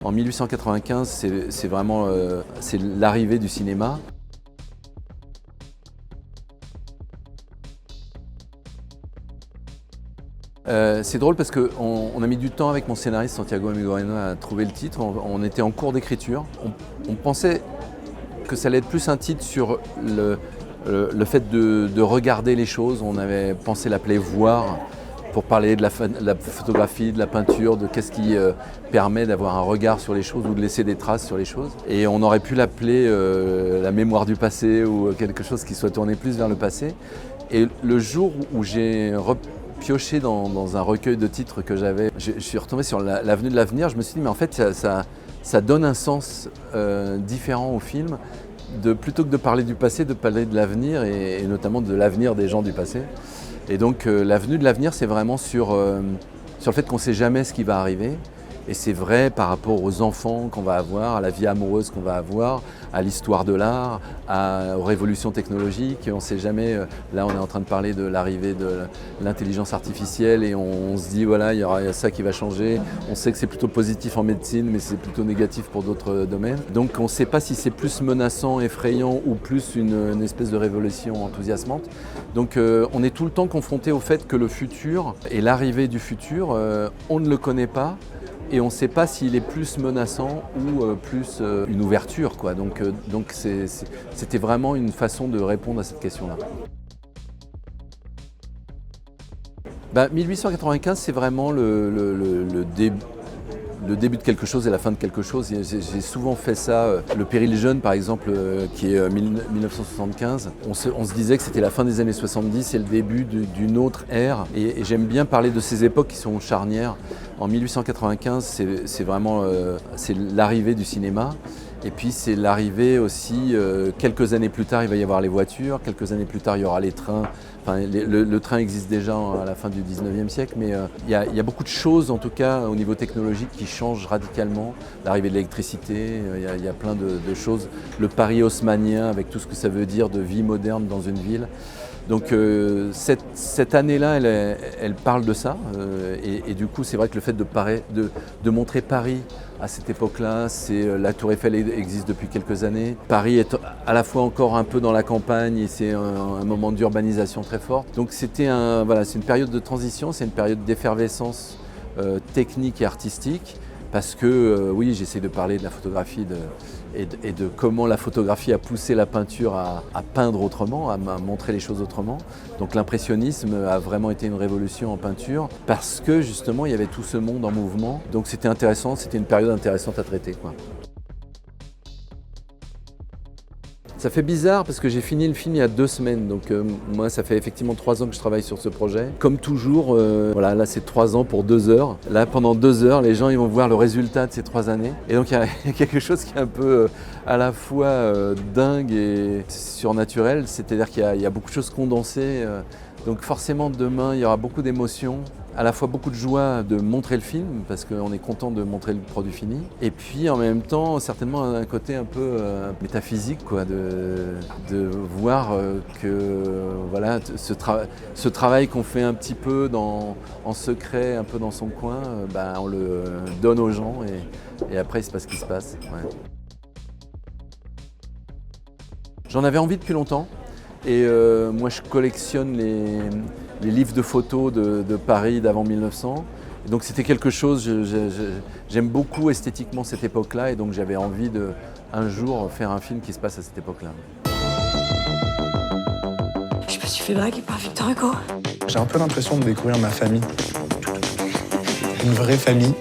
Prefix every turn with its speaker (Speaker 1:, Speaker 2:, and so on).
Speaker 1: En 1895, c'est vraiment c'est l'arrivée du cinéma. C'est drôle parce qu'on a mis du temps avec mon scénariste Santiago Amigorena à trouver le titre. On était en cours d'écriture. On pensait que ça allait être plus un titre sur le fait de regarder les choses. On avait pensé l'appeler Voir pour parler de la photographie, de la peinture, de qu'est-ce qui permet d'avoir un regard sur les choses ou de laisser des traces sur les choses. Et on aurait pu l'appeler la mémoire du passé ou quelque chose qui soit tourné plus vers le passé. Et le jour où j'ai pioché dans un recueil de titres que j'avais, je suis retombé sur l'avenue de l'avenir. Je me suis dit, mais en fait, ça donne un sens différent au film. Plutôt que de parler du passé, de parler de l'avenir et notamment de l'avenir des gens du passé. Et donc l'avenue de l'avenir, c'est vraiment sur le fait qu'on ne sait jamais ce qui va arriver. Et c'est vrai par rapport aux enfants qu'on va avoir, à la vie amoureuse qu'on va avoir, à l'histoire de l'art, aux révolutions technologiques. On ne sait jamais, là on est en train de parler de l'arrivée de l'intelligence artificielle et on se dit voilà, il y aura ça qui va changer. On sait que c'est plutôt positif en médecine, mais c'est plutôt négatif pour d'autres domaines. Donc on ne sait pas si c'est plus menaçant, effrayant ou plus une espèce de révolution enthousiasmante. Donc on est tout le temps confronté au fait que le futur et l'arrivée du futur, on ne le connaît pas. Et on ne sait pas s'il est plus menaçant ou plus une ouverture, quoi. Donc c'était vraiment une façon de répondre à cette question-là. 1895, c'est vraiment le début de quelque chose et la fin de quelque chose. J'ai souvent fait ça. Le Péril jeune, par exemple, qui est 1975, on se disait que c'était la fin des années 70 et le début d'une autre ère. Et j'aime bien parler de ces époques qui sont charnières. En 1895, c'est vraiment c'est l'arrivée du cinéma. Et puis c'est l'arrivée aussi, quelques années plus tard, il va y avoir les voitures, quelques années plus tard, il y aura les trains. Enfin, le train existe déjà à la fin du 19e siècle, mais il y a beaucoup de choses, en tout cas au niveau technologique, qui changent radicalement. L'arrivée de l'électricité, il y a plein de choses. Le Paris haussmannien, avec tout ce que ça veut dire de vie moderne dans une ville. Donc cette année-là, elle parle de ça. Et du coup, c'est vrai que le fait de montrer Paris à cette époque-là, la Tour Eiffel existe depuis quelques années. Paris est à la fois encore un peu dans la campagne et c'est un moment d'urbanisation très fort. Donc c'est une période de transition, c'est une période d'effervescence technique et artistique. Parce que oui, j'essaie de parler de la photographie et de comment la photographie a poussé la peinture à peindre autrement, à montrer les choses autrement. Donc l'impressionnisme a vraiment été une révolution en peinture parce que justement il y avait tout ce monde en mouvement. Donc c'était intéressant, c'était une période intéressante à traiter, quoi. Ça fait bizarre parce que j'ai fini le film il y a 2 semaines, donc moi ça fait effectivement 3 ans que je travaille sur ce projet. Comme toujours, voilà, là c'est 3 ans pour 2 heures. Là pendant 2 heures, les gens ils vont voir le résultat de ces 3 années. Et donc il y a quelque chose qui est un peu à la fois dingue et surnaturel, c'est-à-dire qu'il y a beaucoup de choses condensées. Donc forcément demain il y aura beaucoup d'émotions. À la fois beaucoup de joie de montrer le film, parce qu'on est content de montrer le produit fini. Et puis en même temps, certainement un côté un peu métaphysique, quoi, de voir que voilà, ce travail qu'on fait un petit peu en secret, un peu dans son coin, on le donne aux gens et après il se passe ce qui se passe. Ouais. J'en avais envie depuis longtemps. Et moi je collectionne les livres de photos de Paris d'avant 1900. Et donc c'était quelque chose, j'aime beaucoup esthétiquement cette époque-là et donc j'avais envie un jour faire un film qui se passe à cette époque-là.
Speaker 2: Je me suis fait draguer par Victor Hugo.
Speaker 3: J'ai un peu l'impression de découvrir ma famille. Une vraie famille.